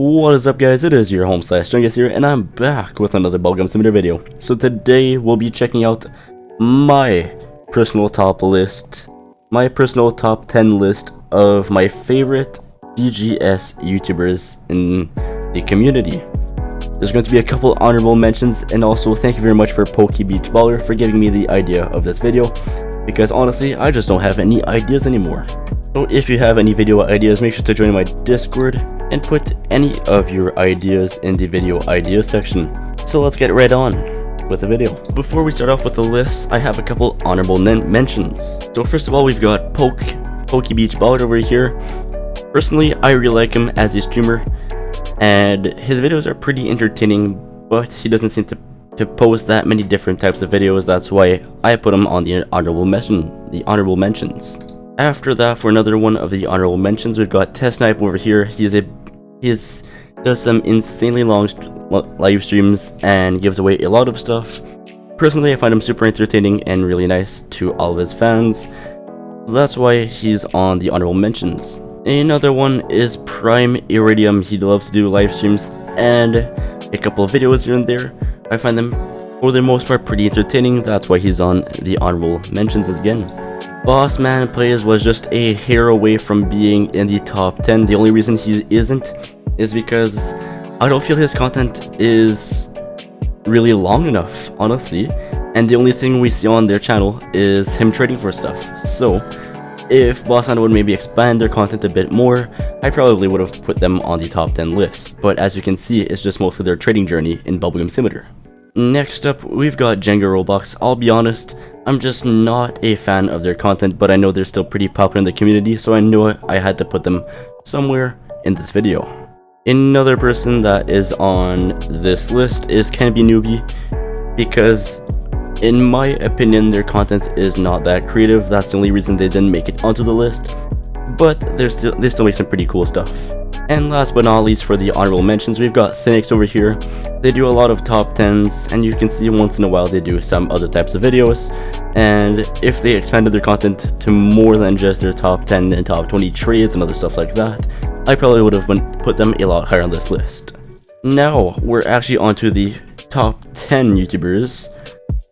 What is up, guys? It is your home slash Chungus here, and I'm back with another Bubblegum Simulator video. So today we'll be checking out my personal top 10 list of my favorite BGS YouTubers in the community. There's going to be a couple honorable mentions, and also thank you very much for PokeBeachBaller for giving me the idea of this video, because honestly, I just don't have any ideas anymore. So if you have any video ideas, make sure to join my Discord and put any of your ideas in the video ideas section. So let's get right on with the video. Before we start off with the list, I have a couple honorable mentions. So first of all, we've got PokeBeachBaller over here. Personally, I really like him as a streamer, and his videos are pretty entertaining, but he doesn't seem to post that many different types of videos. That's why I put him on the honorable mentions. After that, for another one of the honorable mentions, we've got Snipe over here. He does some insanely long live streams and gives away a lot of stuff. Personally, I find him super entertaining and really nice to all of his fans. That's why he's on the honorable mentions. Another one is Prime Iridium. He loves to do live streams and a couple of videos here and there. I find them, for the most part, pretty entertaining. That's why he's on the honorable mentions again. Bossman Plays was just a hair away from being in the top 10. The only reason he isn't is because I don't feel his content is really long enough, honestly. And the only thing we see on their channel is him trading for stuff. So if Bossman would maybe expand their content a bit more, I probably would have put them on the top 10 list. But as you can see, it's just mostly their trading journey in Bubblegum Simulator. Next up, we've got Jenga Roblox. I'll be honest, I'm just not a fan of their content, but I know they're still pretty popular in the community, so I knew I had to put them somewhere in this video. Another person that is on this list is Canopy Newbie, because in my opinion, their content is not that creative. That's the only reason they didn't make it onto the list, but they still make some pretty cool stuff. And last but not least, for the honorable mentions, we've got Thynx over here. They do a lot of top 10s, and you can see once in a while they do some other types of videos. And if they expanded their content to more than just their top 10 and top 20 trades and other stuff like that, I probably would have put them a lot higher on this list. Now, we're actually onto the top 10 YouTubers,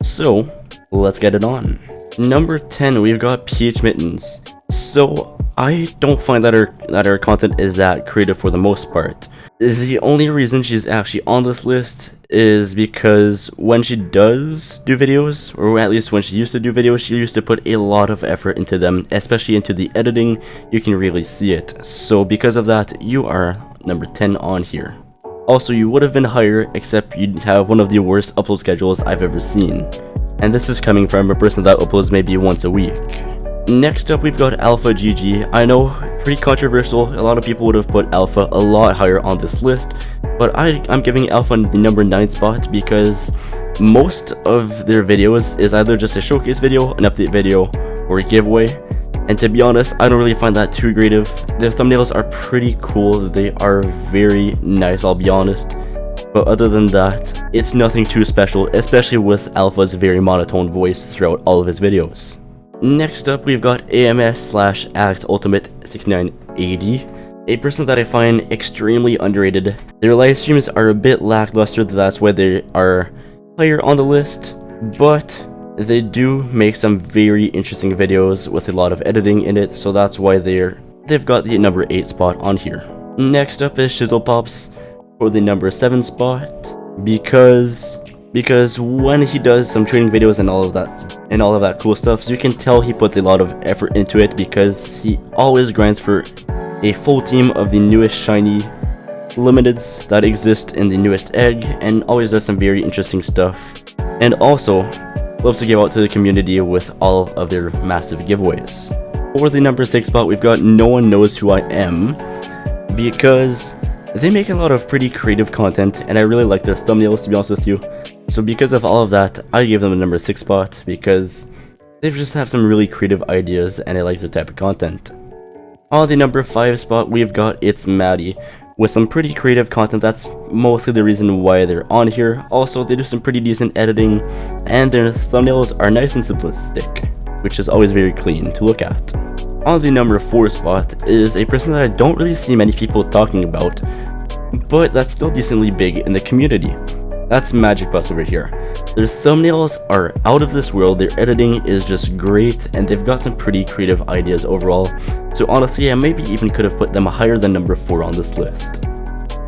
so let's get it on. Number 10, we've got PHmittens. So I don't find that her content is that creative for the most part. The only reason she's actually on this list is because when she does do videos, or at least when she used to do videos, she used to put a lot of effort into them, especially into the editing. You can really see it. So because of that, you are number 10 on here. Also, you would have been higher, except you'd have one of the worst upload schedules I've ever seen. And this is coming from a person that uploads maybe once a week. Next up, we've got AlphaGG. I know, pretty controversial. A lot of people would have put Alpha a lot higher on this list, but I'm giving Alpha the number 9 spot because most of their videos is either just a showcase video, an update video, or a giveaway. And to be honest, I don't really find that too creative. Their thumbnails are pretty cool. They are very nice, I'll be honest. But other than that, it's nothing too special, especially with Alpha's very monotone voice throughout all of his videos. Next up, we've got AMS/AlexUltimate6980, a person that I find extremely underrated. Their live streams are a bit lackluster, that's why they are higher on the list, but they do make some very interesting videos with a lot of editing in it, so that's why they've got the number 8 spot on here. Next up is SCHIZELpops for the number 7 spot, because when he does some training videos and all of that cool stuff, so you can tell he puts a lot of effort into it, because he always grinds for a full team of the newest shiny limiteds that exist in the newest egg, and always does some very interesting stuff, and also loves to give out to the community with all of their massive giveaways. For the number 6 spot, we've got No One Knows Who I Am, because they make a lot of pretty creative content, and I really like their thumbnails, to be honest with you. So because of all of that, I give them a number 6 spot, because they just have some really creative ideas, and I like their type of content. On the number 5 spot, we've got It's Matty, with some pretty creative content. That's mostly the reason why they're on here. Also, they do some pretty decent editing, and their thumbnails are nice and simplistic, which is always very clean to look at. On the number 4 spot is a person that I don't really see many people talking about, but that's still decently big in the community. That's Magicbus over here. Their thumbnails are out of this world, their editing is just great, and they've got some pretty creative ideas overall, so honestly I maybe even could have put them higher than number 4 on this list.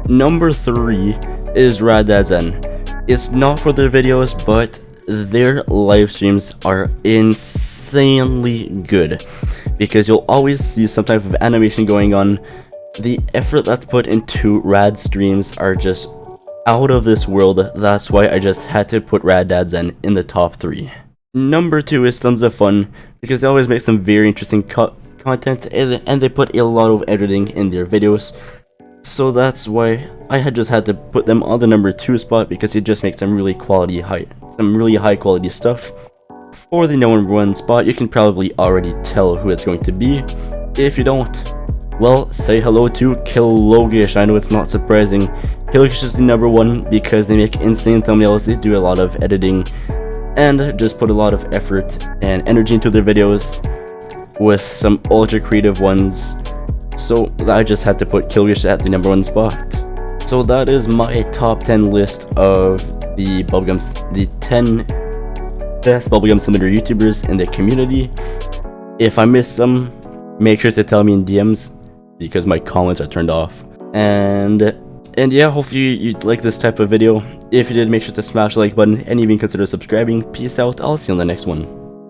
Number 3 is RadDadZen. It's not for their videos, but their live streams are insanely good, because you'll always see some type of animation going on. The effort that's put into Rad streams are just out of this world. That's why I just had to put RadDadZen in the top 3. Number 2 is Tons of Fun, because they always make some very interesting content, and they put a lot of editing in their videos. So that's why I had just had to put them on the number 2 spot, because it just makes some really high quality stuff. For the number 1 spot, you can probably already tell who it's going to be. If you don't, well, say hello to Kelogish. I know it's not surprising. Kelogish is the number 1 because they make insane thumbnails, they do a lot of editing, and just put a lot of effort and energy into their videos with some ultra creative ones. So I just had to put Kelogish at the number 1 spot. So that is my top 10 list of the 10 best bubblegum simulator YouTubers in the community. If I missed some, make sure to tell me in DMs, because my comments are turned off. And yeah, hopefully you like this type of video. If you did, make sure to smash the like button and even consider subscribing. Peace out, I'll see you on the next one.